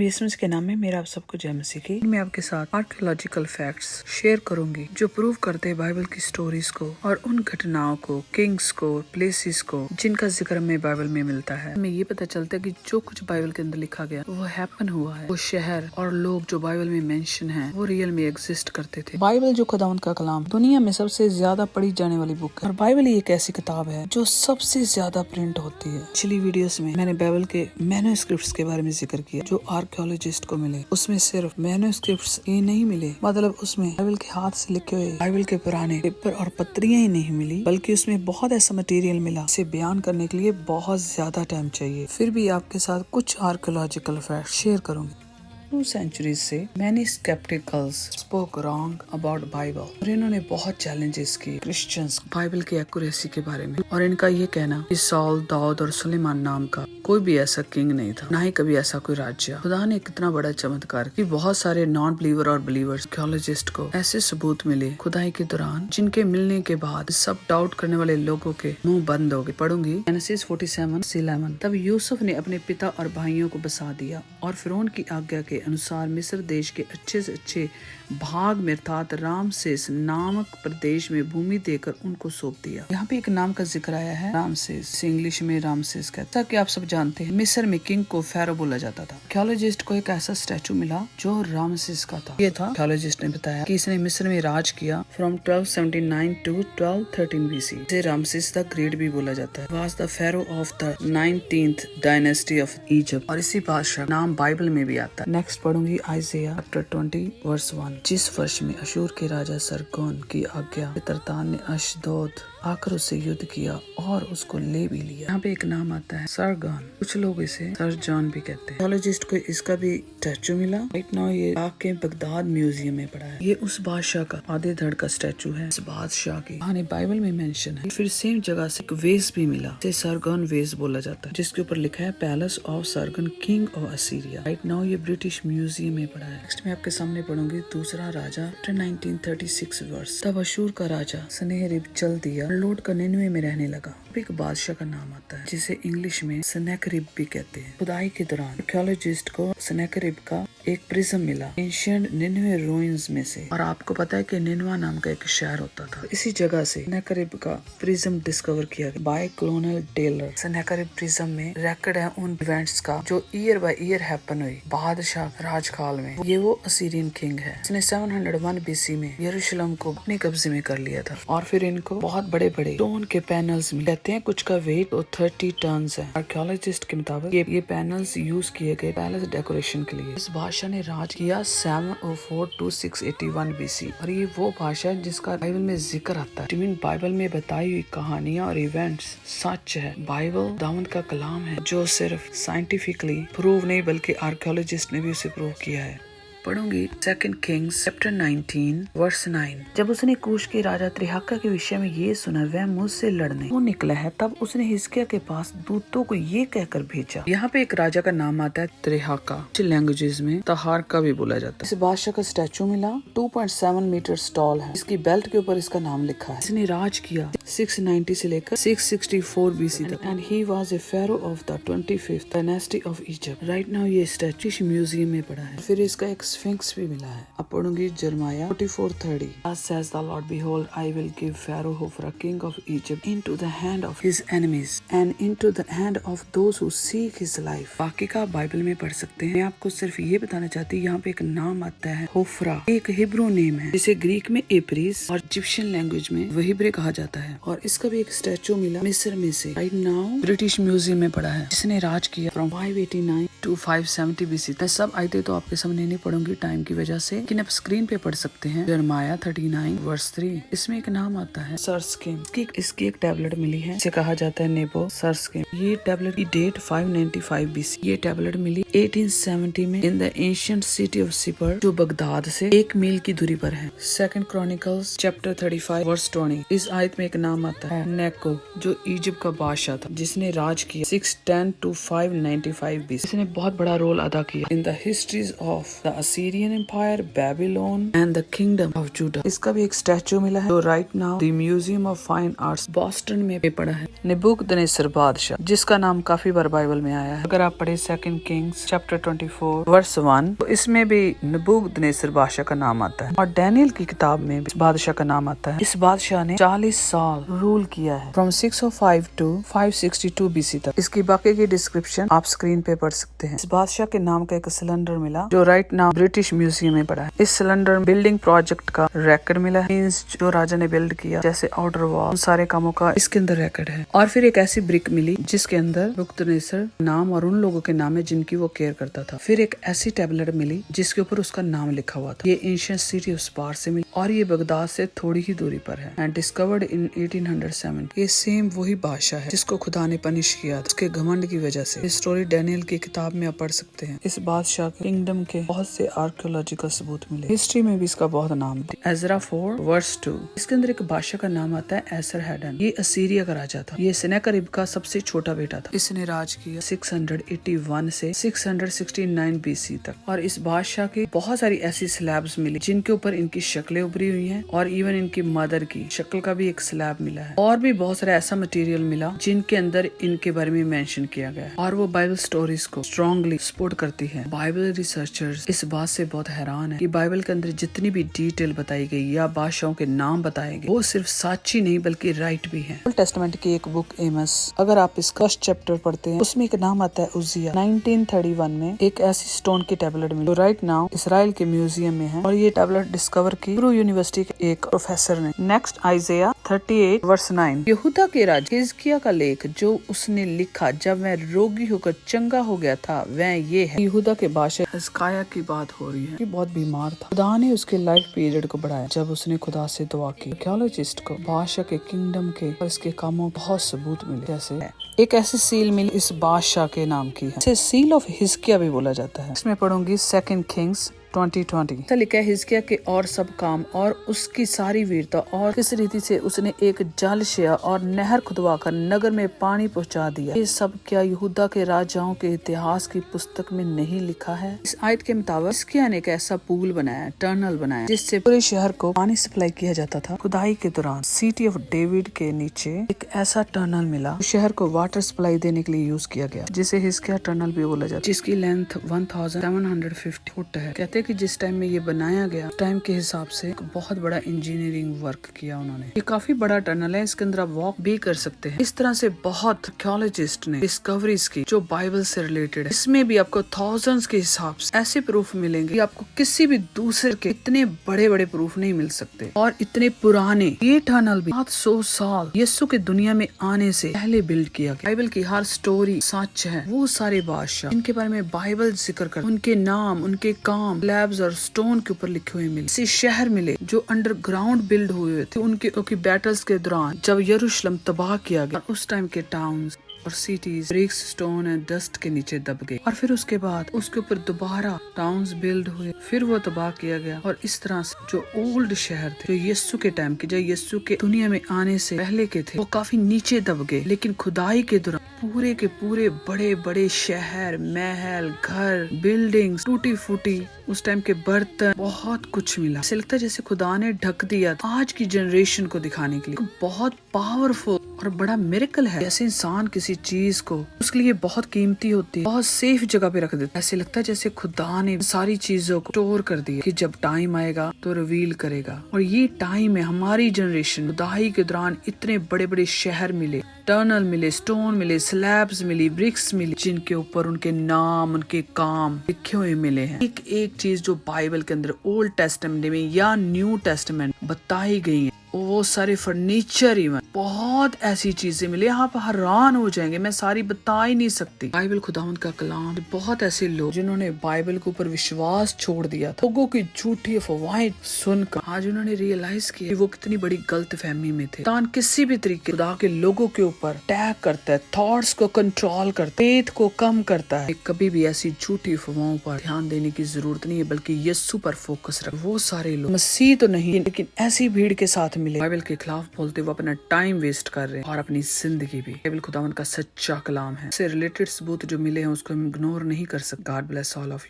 प्रभु यीशु मसीह के नाम में मेरा आप सबको जय मसीह की। मैं आपके साथ आर्कियोलॉजिकल फैक्ट्स शेयर करूंगी जो प्रूव करते हैं बाइबल की स्टोरीज को और उन घटनाओं को, किंग्स को, प्लेसेस को जिनका जिक्र हमें बाइबल में मिलता है। हमें ये पता चलता है कि जो कुछ बाइबल के अंदर लिखा गया वो हैपन हुआ है। वो शहर और लोग जो बाइबल में मेंशन है वो रियल में एग्जिस्ट करते थे। बाइबल जो खुदावंद का कलाम दुनिया में सबसे ज्यादा पढ़ी जाने वाली बुक है और बाइबल ही एक ऐसी किताब है जो सबसे ज्यादा प्रिंट होती है। पिछली वीडियोस में मैंने बाइबल के मैन्युस्क्रिप्ट्स के बारे में जिक्र किया जो आर्कियोलॉजिस्ट को मिले। उसमें सिर्फ मैन्युस्क्रिप्ट्स ही नहीं मिले, मतलब उसमें बाइबल के हाथ से लिखे हुए बाइबल के पुराने पेपर और पत्रियां ही नहीं मिली, बल्कि उसमें बहुत ऐसा मटेरियल मिला जिसे बयान करने के लिए बहुत ज्यादा टाइम चाहिए। फिर भी आपके साथ कुछ आर्कियोलॉजिकल फैक्ट शेयर करूंगी। 2 centuries से many skepticals spoke wrong about Bible और इन्होंने बहुत चैलेंजेस किए क्रिश्चियंस बाइबल की एक्यूरेसी के बारे में। और इनका ये कहना कि सॉल, दाऊद और सुलेमान नाम का कोई भी ऐसा किंग नहीं था, ना ही कभी ऐसा कोई राज्य। खुदा ने कितना बड़ा चमत्कार कि बहुत सारे नॉन बिलीवर और बिलीवर्स आर्कियोलॉजिस्ट को ऐसे सबूत मिले खुदाई के दौरान जिनके मिलने के बाद सब डाउट करने वाले लोगों के मुंह बंद हो गए। पढ़ूंगी जेनेसिस 47:11। तब यूसुफ ने अपने पिता और भाइयों को बसा दिया और फिरौन की आज्ञा के अनुसार मिस्र देश के अच्छे से अच्छे भाग में अर्थात रामसेस नामक प्रदेश में भूमि देकर उनको सौंप दिया। यहाँ पे एक नाम का जिक्र आया है, रामसेस, इंग्लिश में रामसेस कहते हैं। कि आप सब जानते हैं मिस्र में किंग को फेरो बोला जाता था। आर्कियोलॉजिस्ट को एक ऐसा स्टैचू मिला जो रामसेस का था। ये था आर्कियोलॉजिस्ट ने बताया कि इसने मिस्र में राज किया फ्रॉम 1279 to 1213 BC। इसे रामसेस द ग्रेट भी बोला जाता है। Was the pharaoh of the 19th dynasty of Egypt और इसी बादशाह नाम बाइबल में भी आता है। नेक्स्ट पढ़ूंगी आइज़ाया चैप्टर 20:1। जिस वर्ष में अशूर के राजा सरगोन की आज्ञा तरतान ने अशदोद आकर उससे युद्ध किया और उसको ले भी लिया। यहाँ पे एक नाम आता है सरगोन, कुछ लोग इसे सर जॉन भी कहते हैं। आर्कियोलॉजिस्ट को इसका भी स्टैचू मिला। राइट नाउ ये के बगदाद म्यूजियम में पड़ा है। ये उस बादशाह का आधे धड़ का स्टैचू है। इस बादशाह की कहानी बाइबल में मेंशन है। फिर सेम जगह से एक वेस भी मिला, इसे सरगोन वेस बोला जाता है, जिसके ऊपर लिखा है palace of सरगोन king of Assyria. Right now ये ब्रिटिश म्यूजियम में पड़ा है। नेक्स्ट मैं आपके सामने पढ़ूंगी दूसरा राजा 1936 वर्ष। तब अशूर का राजा सनेहेरीब चल दिया, लोड का निन्वे में रहने लगा। एक बादशाह का नाम आता है जिसे इंग्लिश में सनेकेरिब भी कहते हैं। खुदाई के दौरान आर्कियोलॉजिस्ट को सनेकेरिब का एक प्रिज्म मिला एंशिएंट निन्वे रूइंस में से। और आपको पता है कि निन्वा नाम का एक शहर होता था। इसी जगह से सनेकेरिब का प्रिज्म डिस्कवर किया गया बाय कॉलोनियल टेलर। सनेकेरिब प्रिज्म में रिकॉर्ड है उन इवेंट्स का जो ईयर बाय ईयर हैपन हुई बादशाह राजकाल में। ये वो असीरियन किंग है जिसने 701 BC में यरूशलेम को अपने कब्जे में कर लिया था। और फिर इनको बहुत बड़े बड़े स्टोन के पैनल्स मिले हैं, कुछ का वेट 30 टन है। आर्कियोलॉजिस्ट के मुताबिक ये पैनल्स यूज किए गए पैलेस डेकोरेशन के लिए। इस बादशाह ने राज किया 704 to 681 BC और ये वो बादशाह जिसका बाइबल में जिक्र आता है। बाइबल में बताई हुई कहानियां और इवेंट्स सच है। बाइबल दावत का कलाम है जो सिर्फ साइंटिफिकली प्रूव नहीं बल्कि आर्कियोलॉजिस्ट ने भी उसे प्रूव किया है। पढ़ूंगी 2 Kings चैप्टर 19 वर्स 9। जब उसने कूश के राजा त्रिहाका के विषय में ये सुना वह मुझसे लड़ने वो निकला है, तब उसने हिजकिय्याह के पास दूतों को ये कहकर भेजा। यहाँ पे एक राजा का नाम आता है त्रिहाका, लैंग्वेजेस में तहारका भी बोला जाता है। इस बादशाह का स्टैचू मिला 2.7 मीटर टॉल है। इसकी बेल्ट के ऊपर इसका नाम लिखा है। इसने राज किया 690 से लेकर 664 BC तक and he was a pharaoh of the 25th dynasty of Egypt. Right now ये स्टैचू म्यूजियम में पड़ा है। फिर इसका एक स्फिंक्स भी मिला है। अब पढ़ूंगी Jeremiah 44:30। Thus says the Lord, behold, I will give Pharaoh Hophra, king of Egypt, into the hand of his enemies and into the hand of those who seek his life। बाकी का Bible में पढ़ सकते हैं। मैं आपको सिर्फ ये बताना चाहती हूँ, यहाँ पे एक नाम आता है होफ्रा, एक हिब्रू नेम है जिसे ग्रीक में एप्रिस और इजिप्शियन लैंग्वेज में वहीब्रे कहा जाता है। और इसका भी एक स्टैचू मिला मिस्र में से। राइट नाउ ब्रिटिश म्यूजियम में पड़ा है। जिसने राज किया फ्रॉम 589 to 570 BC। मैं सब आयतें तो आपके सामने नहीं पढ़ूंगी टाइम की वजह से, लेकिन आप स्क्रीन पे पढ़ सकते हैं। Jeremiah 39 verse 3। इसमें एक नाम आता है सरस्किम। इसकी एक टैबलेट मिली है जिसे कहा जाता है नेबो सरस्किम। ये टैबलेट की डेट 595 BC। ये टैबलेट मिली 1870 में in the ancient city of sipper जो बगदाद से 1 मील की दूरी पर है। 2 Chronicles चैप्टर 35 वर्स 20। इस आयत में एक नाम आता है नेको जो इजिप्ट का बादशाह था जिसने राज किया 610 to 595 BC। इसने बहुत बड़ा रोल अदा किया in the histories of the Assyrian Empire, Babylon and the Kingdom of Judah। इसका भी एक स्टैचू मिला है जो right now the museum of fine arts Boston में पड़ा है। नेबुकदनेस्सर बुकदनेस्सर बादशाह, जिसका नाम काफी बार बाइबल में आया है। अगर आप पढ़े 2 किंग्स चैप्टर 24 वर्स 1 तो इसमें भी नबूकदनेस्सर बादशाह का नाम आता है और डैनियल की किताब में भी बादशाह का नाम आता है। इस बादशाह ने 40 साल रूल किया है, फ्रॉम 605 टू 562 BC तक। इसकी बाकी की डिस्क्रिप्शन आप स्क्रीन पे पढ़ सकते हैं। इस बादशाह के नाम का एक सिलेंडर मिला जो राइट नाउ ब्रिटिश म्यूजियम में पड़ा है। इस सिलेंडर बिल्डिंग प्रोजेक्ट का रेकॉर्ड मिला है, जो राजा ने बिल्ड किया, जैसे आउटर वॉल, सारे कामों का इसके अंदर रेकॉर्ड है। और फिर एक ऐसी ब्रिक मिली जिसके अंदर बुकदनेस्सर नाम और उन लोगों के नाम है जिनकी वो केयर करता था। फिर एक ऐसी टेबलेट मिली जिसके ऊपर उसका नाम लिखा हुआ था। ये एंशिएंट सिटी ऑफ स्पार से मिली और ये बगदाद से थोड़ी ही दूरी पर है एंड डिस्कवर्ड इन 1807। ये सेम वही बादशाह है जिसको खुदा ने पनिश किया था उसके घमंड की वजह से। इस स्टोरी डैनियल की किताब में आप पढ़ सकते हैं। इस बादशाह के किंगडम के बहुत से आर्कियोलॉजिकल सबूत मिले। हिस्ट्री में भी इसका बहुत नाम है। एजरा 4 वर्स 2, इसके अंदर एक बादशाह का नाम आता है एसरहैडन। ये असीरिया का राजा था। ये सेनेकेरिब का सबसे छोटा बेटा था। इसने राज किया 681 से 669 BC तक। और इस बादशाह के बहुत सारी ऐसी स्लैब्स मिली जिनके ऊपर इनकी शक्लें उभरी हुई हैं और इवन इनकी मदर की शक्ल का भी एक स्लैब मिला है। और भी बहुत सारा ऐसा मटेरियल मिला जिनके अंदर इनके बारे में मेंशन किया गया है और वो बाइबल स्टोरीज को स्ट्रांगली सपोर्ट करती है। बाइबल रिसर्चर्स इस बात से बहुत हैरान है कि बाइबल के अंदर जितनी भी डिटेल बताई गई या बादशाहों के नाम बताए गए वो सिर्फ सच्ची नहीं बल्कि राइट भी है। ओल्ड टेस्टामेंट की एक बुक एमस, अगर आप इसका फर्स्ट चैप्टर पढ़ते हैं उसमें एक नाम आता है उजिया। 1931 में एक ऐसी स्टोन की टैबलेट मिली जो राइट नाउ इसराइल के म्यूजियम में है और ये टैबलेट डिस्कवर की ब्रू यूनिवर्सिटी के एक प्रोफेसर ने। नेक्स्ट आइज़ाया 38 वर्स 9, यहूदा के राजा हिजकिय्याह का लेख जो उसने लिखा जब वह रोगी होकर चंगा हो गया था वह ये है। यहूदा के बादशाह हिजकिय्याह की बात हो रही है कि बहुत बीमार था। खुदा ने उसके लाइफ पीरियड को बढ़ाया जब उसने खुदा से दुआ की। आर्कियोलॉजिस्ट को बादशाह के किंगडम के और इसके कामों बहुत सबूत मिले। जैसे एक ऐसी सील मिली इस बादशाह के नाम की है, इसे सील ऑफ हिजकिय्याह भी बोला जाता है। इसमें पढ़ूंगी 2 किंग्स 2020 लिखा है हिजकिय्याह के और सब काम और उसकी सारी वीरता और किस रीति से उसने एक जलशया और नहर खुदवाकर नगर में पानी पहुंचा दिया। ये सब क्या यहूदा के राजाओं के इतिहास की पुस्तक में नहीं लिखा है? इस आयत के मुताबिक हिजकिय्याह ने एक ऐसा पुल बनाया, टनल बनाया जिससे पूरे शहर को पानी सप्लाई किया जाता था। खुदाई के दौरान सिटी ऑफ डेविड के नीचे एक ऐसा टनल मिला शहर को वाटर सप्लाई देने के लिए यूज किया गया, जिसे हिजकिय्याह टनल भी बोला जाता है, जिसकी लेंथ 1750 फुट है। कहते कि जिस टाइम में ये बनाया गया टाइम के हिसाब से एक बहुत बड़ा इंजीनियरिंग वर्क किया उन्होंने। ये काफी बड़ा टनल है, इसके अंदर आप वॉक भी कर सकते हैं। इस तरह से बहुत आर्कियोलॉजिस्ट ने डिस्कवरीज की जो बाइबल से रिलेटेड है। इसमें भी आपको थाउजेंड्स के हिसाब से ऐसे प्रूफ मिलेंगे कि आपको किसी भी दूसरे के इतने बड़े बड़े प्रूफ नहीं मिल सकते और इतने पुराने। ये टनल भी 700 साल यीशु के दुनिया में आने से पहले बिल्ड किया गया। बाइबल की हर स्टोरी सच है। वो सारे बादशाह इनके बारे में बाइबल जिक्र कर, उनके नाम, उनके काम स्लैब्स और स्टोन के ऊपर लिखे हुए मिले। ऐसे शहर मिले जो अंडरग्राउंड बिल्ड हुए थे उनके बैटल्स के दौरान जब यरूशलेम तबाह किया गया। उस टाइम के टाउन्स और cities bricks, stone and dust के नीचे दब गए और फिर उसके बाद उसके ऊपर दोबारा टाउन्स बिल्ड हुए, फिर वो तबाह किया गया। और इस तरह से जो ओल्ड शहर थे जो यीशु के टाइम के, जो यीशु के दुनिया में आने से पहले के थे, वो काफी नीचे दब गए। लेकिन खुदाई के दौरान पूरे के पूरे बड़े बड़े शहर, महल, घर, बिल्डिंग्स, टूटी फूटी उस टाइम के बर्तन, बहुत कुछ मिला। ऐसे लगता है जैसे खुदा ने ढक दिया आज की जनरेशन को दिखाने के लिए। बहुत पावरफुल और बड़ा मिरेकल है। जैसे इंसान किसी चीज को उसके लिए बहुत कीमती होती है, बहुत सेफ जगह पे रख देता है। ऐसे लगता है जैसे खुदा ने सारी चीजों को स्टोर कर दिया कि जब टाइम आएगा तो रिवील करेगा। और ये टाइम है हमारी जनरेशन। खुदाई के दौरान इतने बड़े बड़े शहर मिले, टनल मिले, स्टोन मिले, स्लैब्स मिली, ब्रिक्स मिली, जिनके ऊपर उनके नाम, उनके काम लिखे हुए मिले हैं। एक एक चीज जो बाइबल के अंदर ओल्ड टेस्टामेंट में या न्यू टेस्टामेंट बताई गई है, वो सारे फर्नीचर, इवन बहुत ऐसी चीजें मिली, आप हैरान हो जाएंगे। मैं सारी बता ही नहीं सकती। बाइबल खुदावंद का कलाम। बहुत ऐसे लोग जिन्होंने बाइबल के ऊपर विश्वास छोड़ दिया था, लोगों की झूठी अफवाहें सुनकर आज उन्होंने रियलाइज किया कि वो कितनी बड़ी गलत फहमी में थे। तान किसी भी तरीके खुदा के लोगों के ऊपर अटैक करता है, थॉट्स को कंट्रोल करता है, फेथ को कम करता है। कभी भी ऐसी झूठी अफवाहों पर ध्यान देने की जरूरत नहीं है, बल्कि यीशु पर फोकस रख। वो सारे लोग मसीह तो नहीं लेकिन ऐसी भीड़ के साथ मिले, बाइबल के खिलाफ बोलते हुए अपना टाइम वेस्ट कर रहे हैं और अपनी जिंदगी भी। बाइबल खुदावंद का सच्चा कलाम है। इससे रिलेटेड सबूत जो मिले हैं उसको हम इग्नोर नहीं कर सकते। God bless all of you.